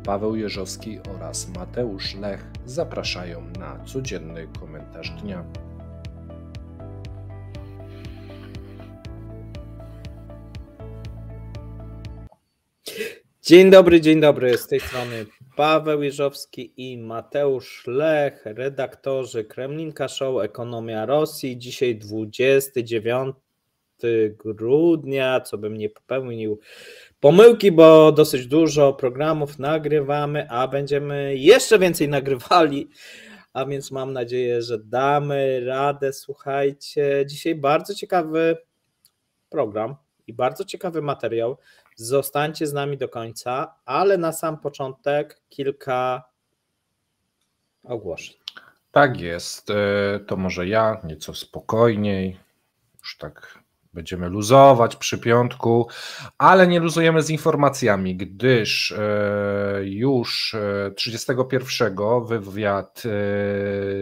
Paweł Jeżowski oraz Mateusz Lech zapraszają na codzienny komentarz dnia. Dzień dobry, z tej strony Paweł Jeżowski i Mateusz Lech, redaktorzy Kremlinka Show, Ekonomia Rosji. Dzisiaj 29 grudnia, co bym nie popełnił pomyłki, bo dosyć dużo programów nagrywamy, a będziemy jeszcze więcej nagrywali, a więc mam nadzieję, że damy radę. Słuchajcie, dzisiaj bardzo ciekawy program i bardzo ciekawy materiał. Zostańcie z nami do końca, ale na sam początek kilka ogłoszeń. Tak jest, to może ja nieco spokojniej, już tak będziemy luzować przy piątku, ale nie luzujemy z informacjami, gdyż już 31 wywiad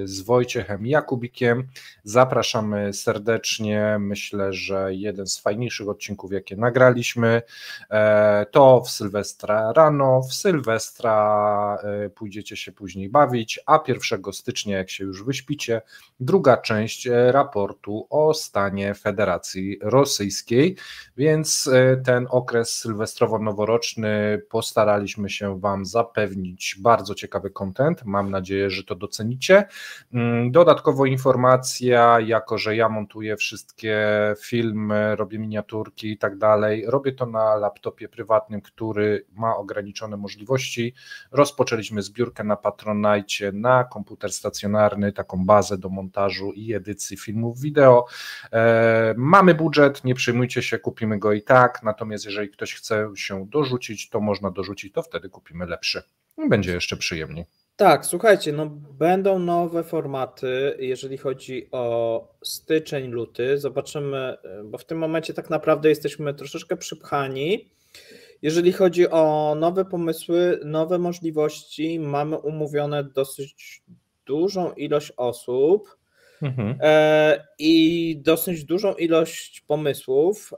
z Wojciechem Jakubikiem. Zapraszamy serdecznie, myślę, że jeden z fajniejszych odcinków, jakie nagraliśmy, to w Sylwestra rano, w Sylwestra pójdziecie się później bawić, a 1 stycznia, jak się już wyśpicie, druga część raportu o stanie Federacji Rosyjskiej, więc ten okres sylwestrowo-noworoczny postaraliśmy się Wam zapewnić bardzo ciekawy content, mam nadzieję, że to docenicie. Dodatkowo informacja, jako że ja montuję wszystkie filmy, robię miniaturki i tak dalej, robię to na laptopie prywatnym, który ma ograniczone możliwości. Rozpoczęliśmy zbiórkę na Patronite na komputer stacjonarny, taką bazę do montażu i edycji filmów wideo. Mamy budżet, nie przejmujcie się, kupimy go i tak, natomiast jeżeli ktoś chce się dorzucić, to można dorzucić, to wtedy kupimy lepszy. Będzie jeszcze przyjemniej. Tak, słuchajcie, no będą nowe formaty, jeżeli chodzi o styczeń, luty. Zobaczymy, bo w tym momencie tak naprawdę jesteśmy troszeczkę przypchani. Jeżeli chodzi o nowe pomysły, nowe możliwości, mamy umówione dosyć dużą ilość osób. I dosyć dużą ilość pomysłów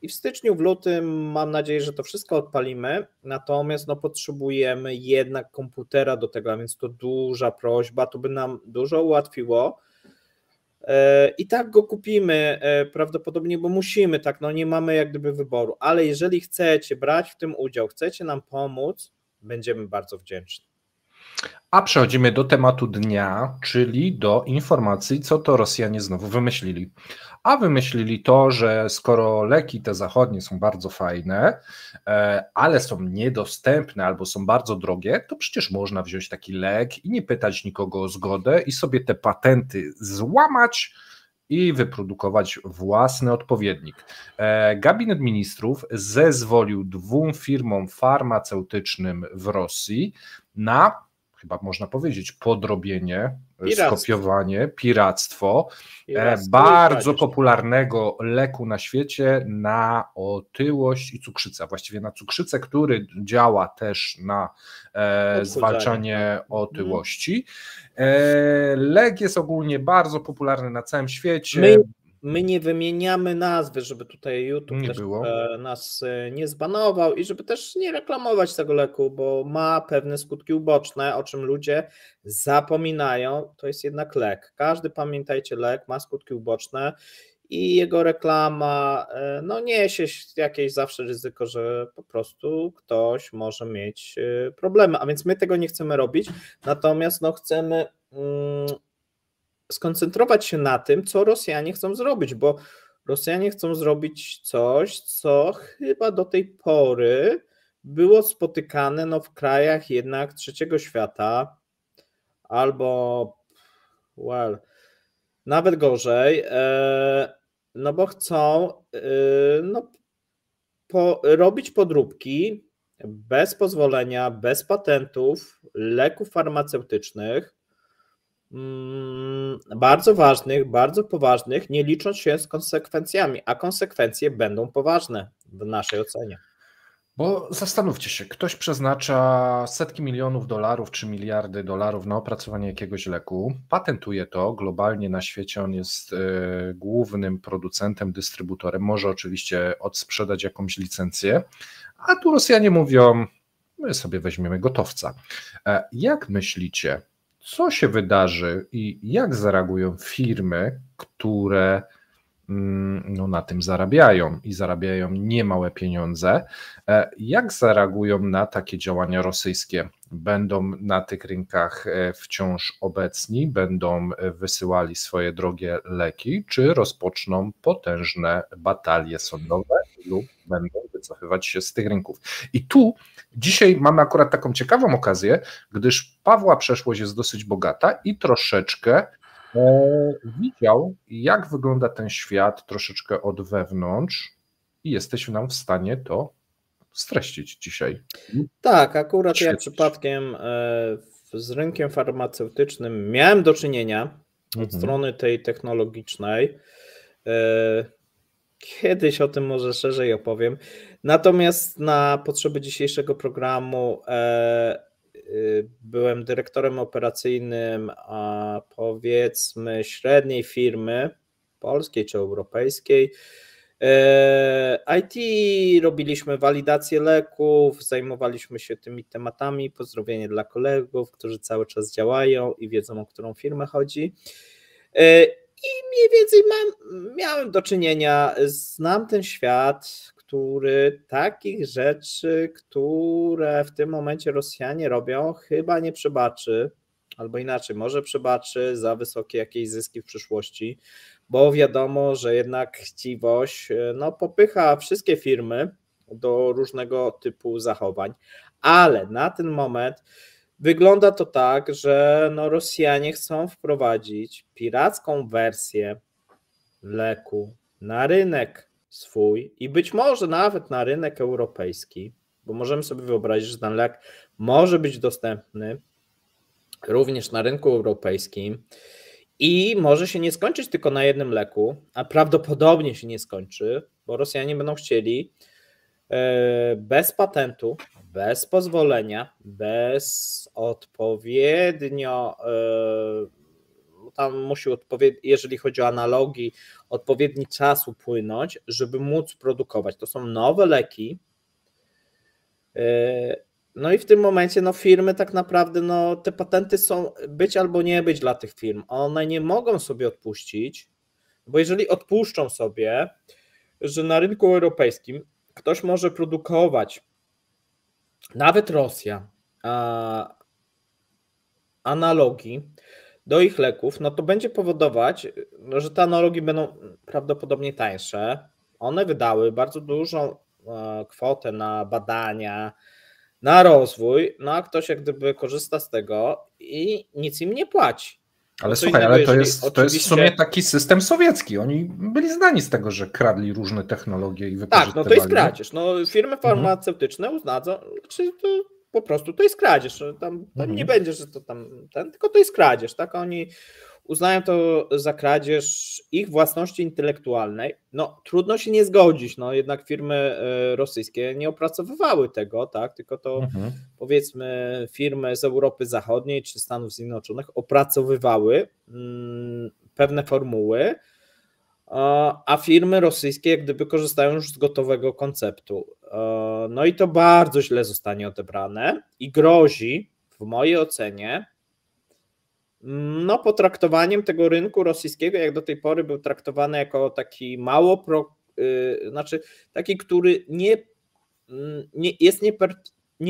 i w styczniu, w lutym mam nadzieję, że to wszystko odpalimy, natomiast no potrzebujemy jednak komputera do tego, a więc to duża prośba, to by nam dużo ułatwiło i tak go kupimy prawdopodobnie, bo musimy, tak, no nie mamy jak gdyby wyboru, ale jeżeli chcecie brać w tym udział, chcecie nam pomóc, będziemy bardzo wdzięczni. A przechodzimy do tematu dnia, czyli do informacji, co to Rosjanie znowu wymyślili. A wymyślili to, że skoro leki te zachodnie są bardzo fajne, ale są niedostępne albo są bardzo drogie, to przecież można wziąć taki lek i nie pytać nikogo o zgodę i sobie te patenty złamać i wyprodukować własny odpowiednik. Gabinet Ministrów zezwolił 2 firmom farmaceutycznym w Rosji na, chyba można powiedzieć, podrobienie, skopiowanie, piractwo bardzo popularnego leku na świecie na otyłość i cukrzycę, właściwie na cukrzycę, który działa też na zwalczanie otyłości. Lek jest ogólnie bardzo popularny na całym świecie. My nie wymieniamy nazwy, żeby tutaj YouTube też nas nie zbanował i żeby też nie reklamować tego leku, bo ma pewne skutki uboczne, o czym ludzie zapominają. To jest jednak lek. Każdy, pamiętajcie, lek ma skutki uboczne i jego reklama no niesie jakieś zawsze ryzyko, że po prostu ktoś może mieć problemy, a więc my tego nie chcemy robić, natomiast no chcemy skoncentrować się na tym, co Rosjanie chcą zrobić, bo Rosjanie chcą zrobić coś, co chyba do tej pory było spotykane no, w krajach jednak trzeciego świata, albo nawet gorzej, no bo chcą robić podróbki bez pozwolenia, bez patentów leków farmaceutycznych, bardzo ważnych, bardzo poważnych, nie licząc się z konsekwencjami, a konsekwencje będą poważne w naszej ocenie. Bo zastanówcie się, ktoś przeznacza setki milionów dolarów czy miliardy dolarów na opracowanie jakiegoś leku, patentuje to globalnie na świecie, on jest głównym producentem, dystrybutorem, może oczywiście odsprzedać jakąś licencję, a tu Rosjanie mówią, my sobie weźmiemy gotowca. Jak myślicie, co się wydarzy i jak zareagują firmy, które no, na tym zarabiają i zarabiają niemałe pieniądze? Jak zareagują na takie działania rosyjskie? Będą na tych rynkach wciąż obecni, będą wysyłali swoje drogie leki, czy rozpoczną potężne batalie sądowe lub będą wycofywać się z tych rynków? I tu dzisiaj mamy akurat taką ciekawą okazję, gdyż Pawła przeszłość jest dosyć bogata i troszeczkę widział, jak wygląda ten świat troszeczkę od wewnątrz i jesteś nam w stanie to streścić dzisiaj. Tak, akurat ja przypadkiem z rynkiem farmaceutycznym miałem do czynienia od strony tej technologicznej. Kiedyś o tym może szerzej opowiem. Natomiast na potrzeby dzisiejszego programu byłem dyrektorem operacyjnym, powiedzmy, średniej firmy polskiej czy europejskiej. IT, robiliśmy walidację leków, zajmowaliśmy się tymi tematami, pozdrowienie dla kolegów, którzy cały czas działają i wiedzą, o którą firmę chodzi. I mniej więcej miałem do czynienia, znam ten świat, który takich rzeczy, które w tym momencie Rosjanie robią, chyba nie przebaczy, albo inaczej, może przebaczy za wysokie jakieś zyski w przyszłości, bo wiadomo, że jednak chciwość popycha wszystkie firmy do różnego typu zachowań, ale na ten moment wygląda to tak, że Rosjanie chcą wprowadzić piracką wersję leku na rynek swój i być może nawet na rynek europejski, bo możemy sobie wyobrazić, że ten lek może być dostępny również na rynku europejskim i może się nie skończyć tylko na jednym leku, a prawdopodobnie się nie skończy, bo Rosjanie będą chcieli bez patentu, bez pozwolenia, bez odpowiednio, tam musi jeżeli chodzi o analogii, odpowiedni czas upłynąć, żeby móc produkować. To są nowe leki. No i w tym momencie firmy tak naprawdę, te patenty są być albo nie być dla tych firm. One nie mogą sobie odpuścić, bo jeżeli odpuszczą sobie, że na rynku europejskim ktoś może produkować, nawet Rosja, analogii do ich leków, to będzie powodować, że te analogii będą prawdopodobnie tańsze. One wydały bardzo dużą kwotę na badania, na rozwój, a ktoś jak gdyby korzysta z tego i nic im nie płaci. Ale słuchaj, ale to jest w sumie taki system sowiecki. Oni byli znani z tego, że kradli różne technologie i wykorzystywali. Tak, to jest kradzież. Firmy farmaceutyczne uznadzą, czy to po prostu to jest kradzież. Tam nie będzie, że to tylko to jest kradzież. Tak? Oni uznają to za kradzież ich własności intelektualnej. Trudno się nie zgodzić. Jednak firmy rosyjskie nie opracowywały tego, tak? Tylko to powiedzmy firmy z Europy Zachodniej czy Stanów Zjednoczonych opracowywały pewne formuły, a firmy rosyjskie jak gdyby korzystają już z gotowego konceptu. I to bardzo źle zostanie odebrane i grozi, w mojej ocenie, potraktowaniem tego rynku rosyjskiego, jak do tej pory był traktowany jako taki taki, który nie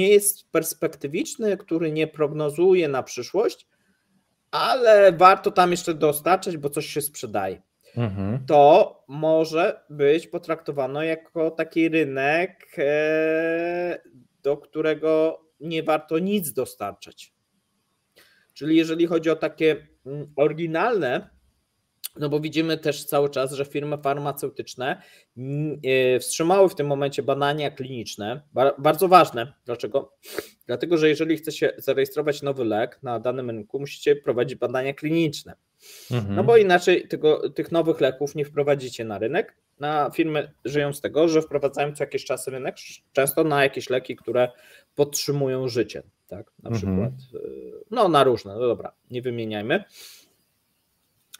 jest perspektywiczny, który nie prognozuje na przyszłość, ale warto tam jeszcze dostarczać, bo coś się sprzedaje. To może być potraktowane jako taki rynek, do którego nie warto nic dostarczać. Czyli jeżeli chodzi o takie oryginalne, bo widzimy też cały czas, że firmy farmaceutyczne wstrzymały w tym momencie badania kliniczne, bardzo ważne. Dlaczego? Dlatego, że jeżeli chce się zarejestrować nowy lek na danym rynku, musicie prowadzić badania kliniczne. Bo inaczej tych nowych leków nie wprowadzicie na rynek. Firmy żyją z tego, że wprowadzają co jakiś czas rynek, często na jakieś leki, które podtrzymują życie. Tak? Na przykład, na różne, dobra, nie wymieniajmy.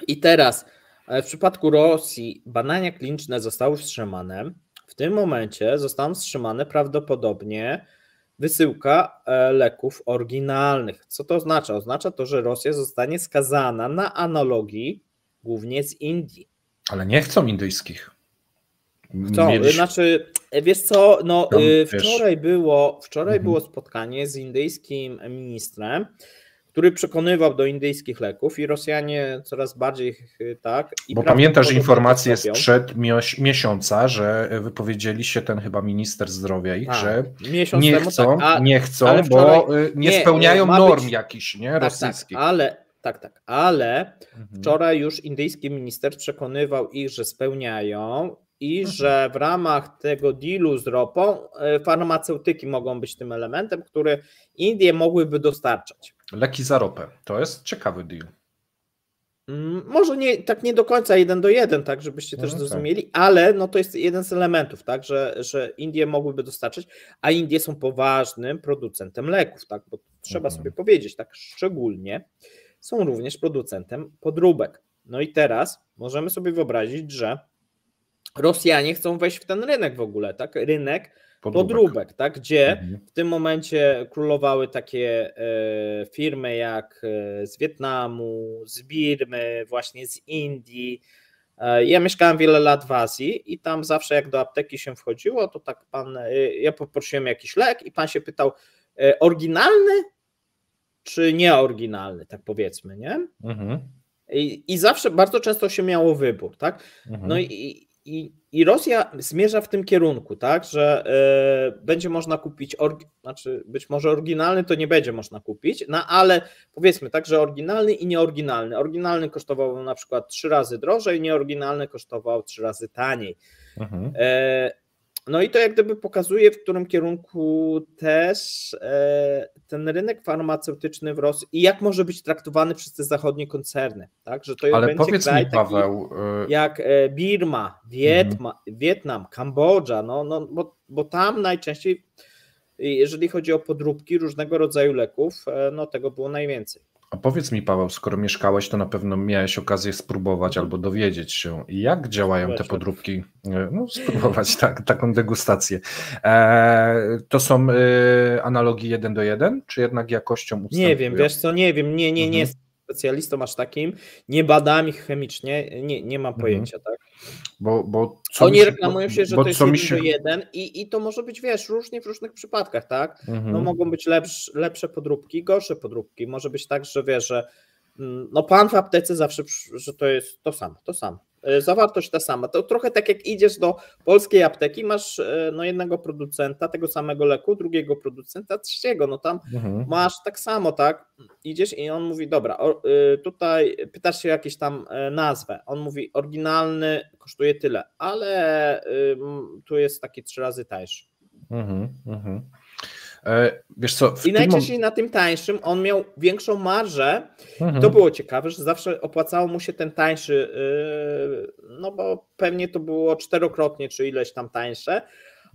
I teraz w przypadku Rosji badania kliniczne zostały wstrzymane. W tym momencie zostaną wstrzymane prawdopodobnie wysyłka leków oryginalnych. Co to oznacza? Oznacza to, że Rosja zostanie skazana na analogii głównie z Indii. Ale nie chcą indyjskich. Chcą, znaczy, wiesz co, no wczoraj było spotkanie z indyjskim ministrem, który przekonywał do indyjskich leków i Rosjanie coraz bardziej tak. Bo pamiętasz informację sprzed miesiąca, że wypowiedzieli się ten chyba minister zdrowia ich, że nie chcą, bo nie spełniają norm jakichś, nie, rosyjskich. Ale wczoraj już indyjski minister przekonywał ich, że spełniają i że w ramach tego dealu z ropą farmaceutyki mogą być tym elementem, który Indie mogłyby dostarczać. Leki za ropę. To jest ciekawy deal. Może nie do końca 1:1, tak, żebyście też zrozumieli, ale no to jest jeden z elementów, tak, że Indie mogłyby dostarczać, a Indie są poważnym producentem leków, tak, bo trzeba sobie powiedzieć, tak, szczególnie są również producentem podróbek. No i teraz możemy sobie wyobrazić, że Rosjanie chcą wejść w ten rynek w ogóle, tak, rynek podróbek, tak, gdzie w tym momencie królowały takie firmy jak z Wietnamu, z Birmy, właśnie z Indii. Ja mieszkałem wiele lat w Azji i tam zawsze jak do apteki się wchodziło, to tak ja poprosiłem jakiś lek i pan się pytał, oryginalny czy nieoryginalny, tak powiedzmy, nie? I zawsze bardzo często się miało wybór, tak? No i Rosja zmierza w tym kierunku, tak, że będzie można kupić, znaczy być może oryginalny to nie będzie można kupić, no ale powiedzmy tak, że oryginalny i nieoryginalny. Oryginalny kosztował na przykład 3 razy drożej, nieoryginalny kosztował 3 razy taniej. No i to jak gdyby pokazuje, w którym kierunku też ten rynek farmaceutyczny w Rosji i jak może być traktowany przez te zachodnie koncerny, tak? Że to ale będzie powiedz kraj mi, Paweł, jak Birma, Wietnam, Kambodża, bo tam najczęściej, jeżeli chodzi o podróbki różnego rodzaju leków, no tego było najwięcej. A powiedz mi, Paweł, skoro mieszkałeś, to na pewno miałeś okazję spróbować albo dowiedzieć się, jak działają te podróbki. No, spróbować taką degustację. To są analogii 1:1, czy jednak jakością ustępują? Nie wiem, wiesz co, nie wiem, nie jestem specjalistą aż takim, nie badam ich chemicznie, nie mam pojęcia, tak? Bo oni reklamują się, że to jest 1:1 i to może być, wiesz, różnie w różnych przypadkach, tak? No mogą być lepsze podróbki, gorsze podróbki. Może być tak, że wiesz, że no pan w aptece zawsze, że to jest to samo. Zawartość ta sama. To trochę tak jak idziesz do polskiej apteki, masz no jednego producenta tego samego leku, drugiego producenta, trzeciego, no tam masz tak samo, tak? Idziesz i on mówi, dobra, tutaj pytasz się o jakieś tam nazwę, on mówi oryginalny kosztuje tyle, ale tu jest taki 3 razy tańszy. Wiesz co, i najczęściej na tym tańszym on miał większą marżę. To było ciekawe, że zawsze opłacało mu się ten tańszy, no bo pewnie to było 4-krotnie czy ileś tam tańsze,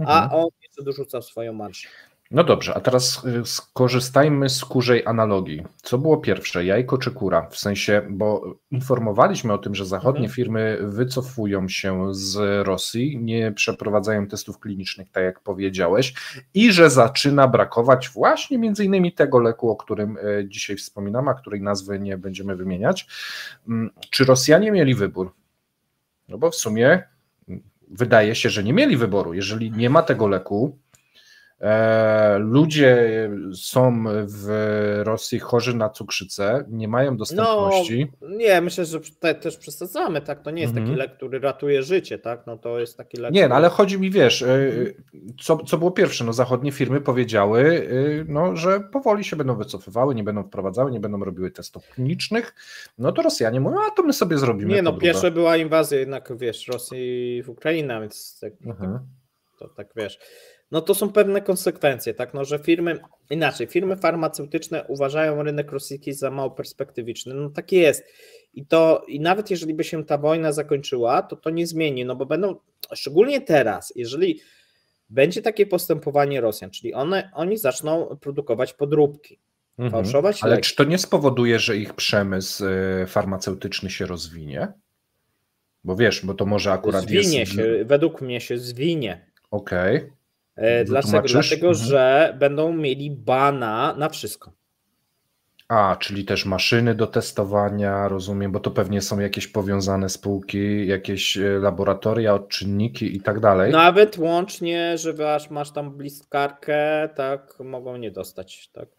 a on jeszcze dorzucał swoją marżę. No dobrze, a teraz skorzystajmy z kurzej analogii. Co było pierwsze, jajko czy kura? W sensie, bo informowaliśmy o tym, że zachodnie firmy wycofują się z Rosji, nie przeprowadzają testów klinicznych, tak jak powiedziałeś, i że zaczyna brakować właśnie między innymi tego leku, o którym dzisiaj wspominam, a której nazwy nie będziemy wymieniać. Czy Rosjanie mieli wybór? No bo w sumie wydaje się, że nie mieli wyboru. Jeżeli nie ma tego leku, ludzie są w Rosji chorzy na cukrzycę, nie mają dostępności. No, nie, myślę, że też przesadzamy, tak? To nie jest taki lek, który ratuje życie, tak? No to jest taki lek. Nie, no ale chodzi mi, wiesz, co było pierwsze? No zachodnie firmy powiedziały, no, że powoli się będą wycofywały, nie będą wprowadzały, nie będą robiły testów klinicznych. No to Rosjanie mówią, a to my sobie zrobimy. Nie, no pierwsze była inwazja jednak, wiesz, Rosji w Ukrainę, więc to tak, wiesz. No to są pewne konsekwencje, tak, no, że firmy farmaceutyczne uważają rynek rosyjski za mało perspektywiczny, no tak jest i nawet jeżeli by się ta wojna zakończyła, to nie zmieni, no bo będą, szczególnie teraz, jeżeli będzie takie postępowanie Rosjan, czyli oni zaczną produkować podróbki, fałszować leki. Ale czy to nie spowoduje, że ich przemysł farmaceutyczny się rozwinie? Bo wiesz, bo to może akurat zwinie się, według mnie się zwinie. Okej. Dlaczego? Dlatego, że będą mieli bana na wszystko. Czyli też maszyny do testowania, rozumiem, bo to pewnie są jakieś powiązane spółki, jakieś laboratoria, odczynniki i tak dalej. Nawet łącznie, że masz tam blizkarkę, tak, mogą nie dostać, tak.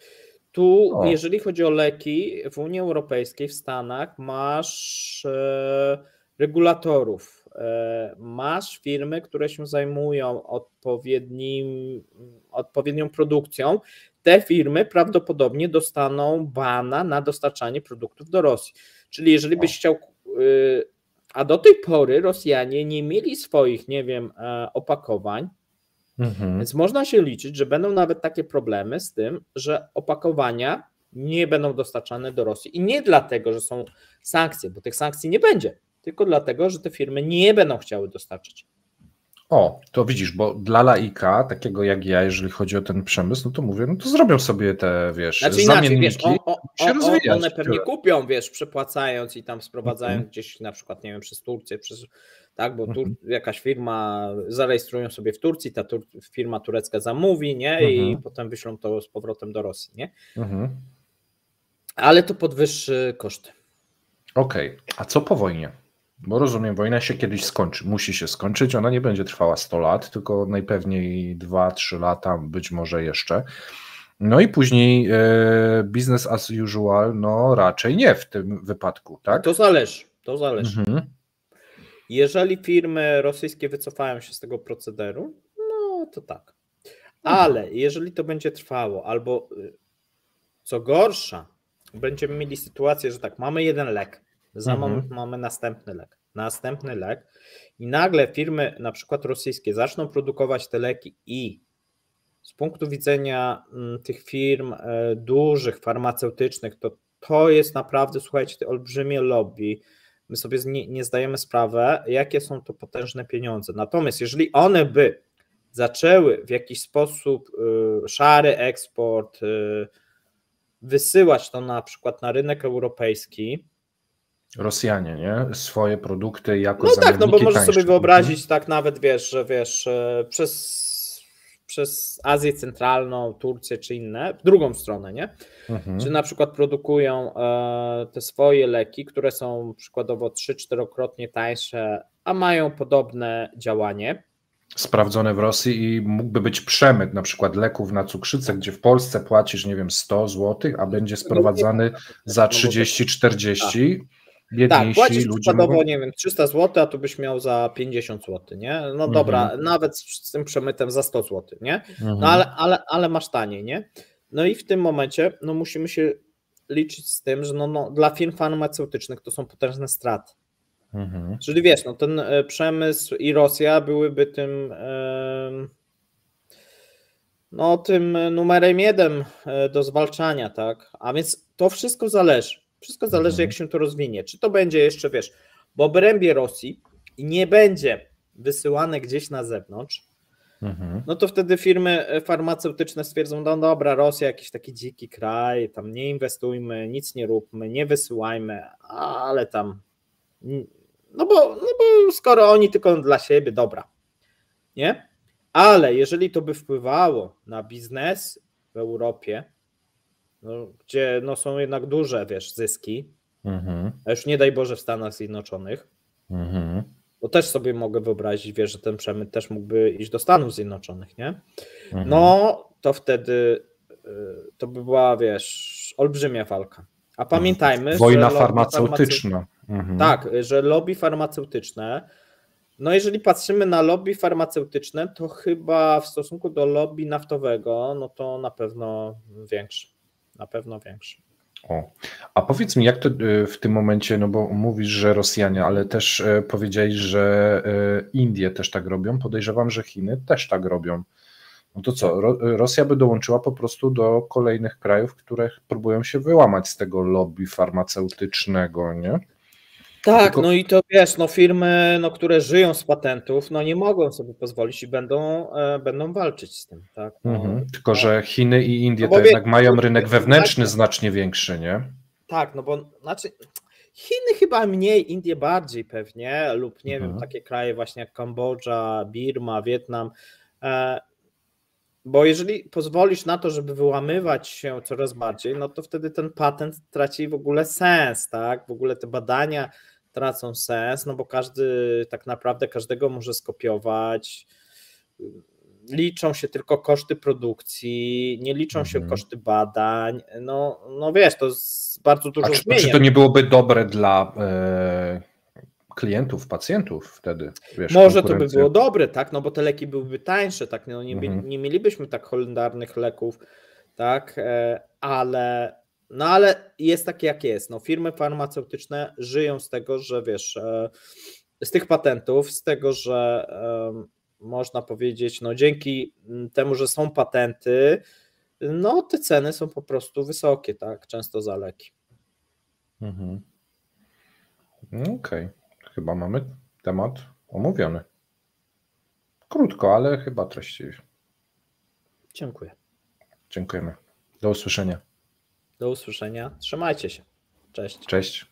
Tu, jeżeli chodzi o leki, w Unii Europejskiej, w Stanach masz regulatorów, masz firmy, które się zajmują odpowiednią produkcją. Te firmy prawdopodobnie dostaną bana na dostarczanie produktów do Rosji. Czyli jeżeli byś chciał, a do tej pory Rosjanie nie mieli swoich, nie wiem, opakowań, więc można się liczyć, że będą nawet takie problemy z tym, że opakowania nie będą dostarczane do Rosji. I nie dlatego, że są sankcje, bo tych sankcji nie będzie, tylko dlatego, że te firmy nie będą chciały dostarczyć. To widzisz, bo dla laika, takiego jak ja, jeżeli chodzi o ten przemysł, no to mówię, no to zrobią sobie te, zamienniki, się rozwijać. One pewnie kupią, przepłacając i tam sprowadzając gdzieś na przykład, nie wiem, przez Turcję, tak, bo jakaś firma, zarejestrują sobie w Turcji, ta firma turecka zamówi, nie, i potem wyślą to z powrotem do Rosji, nie? Ale to podwyższy koszty. Okej, a co po wojnie? Bo rozumiem, wojna się kiedyś skończy, musi się skończyć, ona nie będzie trwała 100 lat, tylko najpewniej 2-3 lata, być może jeszcze. No i później business as usual, no raczej nie w tym wypadku, tak? To zależy. Jeżeli firmy rosyjskie wycofają się z tego procederu, no to tak. Ale jeżeli to będzie trwało, albo co gorsza, będziemy mieli sytuację, że tak, mamy jeden lek, za moment mamy następny lek i nagle firmy na przykład rosyjskie zaczną produkować te leki i z punktu widzenia tych firm dużych, farmaceutycznych, to jest naprawdę, słuchajcie, olbrzymie lobby. My sobie nie zdajemy sprawy, jakie są to potężne pieniądze. Natomiast jeżeli one by zaczęły w jakiś sposób szary eksport, wysyłać to na przykład na rynek europejski. Rosjanie, nie? Swoje produkty jako no tak, no bo możesz tańsze. sobie wyobrazić, tak nawet że przez Azję Centralną, Turcję czy inne, w drugą stronę, nie? Czy na przykład produkują te swoje leki, które są przykładowo 3-4-krotnie tańsze, a mają podobne działanie. Sprawdzone w Rosji i mógłby być przemyt na przykład leków na cukrzycę, gdzie w Polsce płacisz, nie wiem, 100 zł, a będzie sprowadzany za 30-40. Tak, płacisz przykładowo, nie wiem, 300 zł, a tu byś miał za 50 zł, nie? No dobra, nawet z tym przemytem za 100 zł, nie? No ale masz taniej, nie? No i w tym momencie no musimy się liczyć z tym, że no, dla firm farmaceutycznych to są potężne straty. Czyli wiesz, no ten przemysł i Rosja byłyby tym numerem 1 do zwalczania, tak? A więc to wszystko zależy. Wszystko zależy, jak się to rozwinie. Czy to będzie jeszcze, wiesz, w obrębie Rosji i nie będzie wysyłane gdzieś na zewnątrz, no to wtedy firmy farmaceutyczne stwierdzą, no dobra, Rosja jakiś taki dziki kraj, tam nie inwestujmy, nic nie róbmy, nie wysyłajmy, ale tam, no bo skoro oni tylko dla siebie, dobra, nie? Ale jeżeli to by wpływało na biznes w Europie, no, gdzie no, są jednak duże, wiesz, zyski, a już nie daj Boże w Stanach Zjednoczonych, bo też sobie mogę wyobrazić, wiesz, że ten przemyt też mógłby iść do Stanów Zjednoczonych, nie? No to wtedy to by była, wiesz, olbrzymia walka. A pamiętajmy, wojna farmaceutyczna. Tak, że lobby farmaceutyczne, no jeżeli patrzymy na lobby farmaceutyczne, to chyba w stosunku do lobby naftowego, no to na pewno większy. A powiedz mi, jak to w tym momencie, no bo mówisz, że Rosjanie, ale też powiedziałeś, że Indie też tak robią, podejrzewam, że Chiny też tak robią. No to co, Rosja by dołączyła po prostu do kolejnych krajów, które próbują się wyłamać z tego lobby farmaceutycznego, nie? Tak, no i to wiesz, no firmy, no, które żyją z patentów, no nie mogą sobie pozwolić i będą walczyć z tym, tak? Tylko, że Chiny i Indie to jednak mają rynek wewnętrzny znacznie większy, nie? Tak, no bo znaczy Chiny chyba mniej, Indie bardziej pewnie, lub nie wiem, takie kraje właśnie jak Kambodża, Birma, Wietnam. Bo jeżeli pozwolisz na to, żeby wyłamywać się coraz bardziej, no to wtedy ten patent traci w ogóle sens, tak? W ogóle te badania tracą sens, no bo każdy tak naprawdę każdego może skopiować. Liczą się tylko koszty produkcji, nie liczą się koszty badań. No wiesz, to bardzo dużo zmienia. Czy to nie byłoby dobre dla klientów, pacjentów wtedy? Wiesz, może to by było dobre, tak? No bo te leki byłyby tańsze, tak? No nie mielibyśmy tak holendarnych leków, tak? Ale jest tak jak jest. No, firmy farmaceutyczne żyją z tego, że wiesz, z tych patentów, z tego, że można powiedzieć, no dzięki temu, że są patenty, no te ceny są po prostu wysokie, tak? Często za leki. Okej. Chyba mamy temat omówiony. Krótko, ale chyba treściwie. Dziękuję. Dziękujemy. Do usłyszenia. Do usłyszenia. Trzymajcie się. Cześć. Cześć.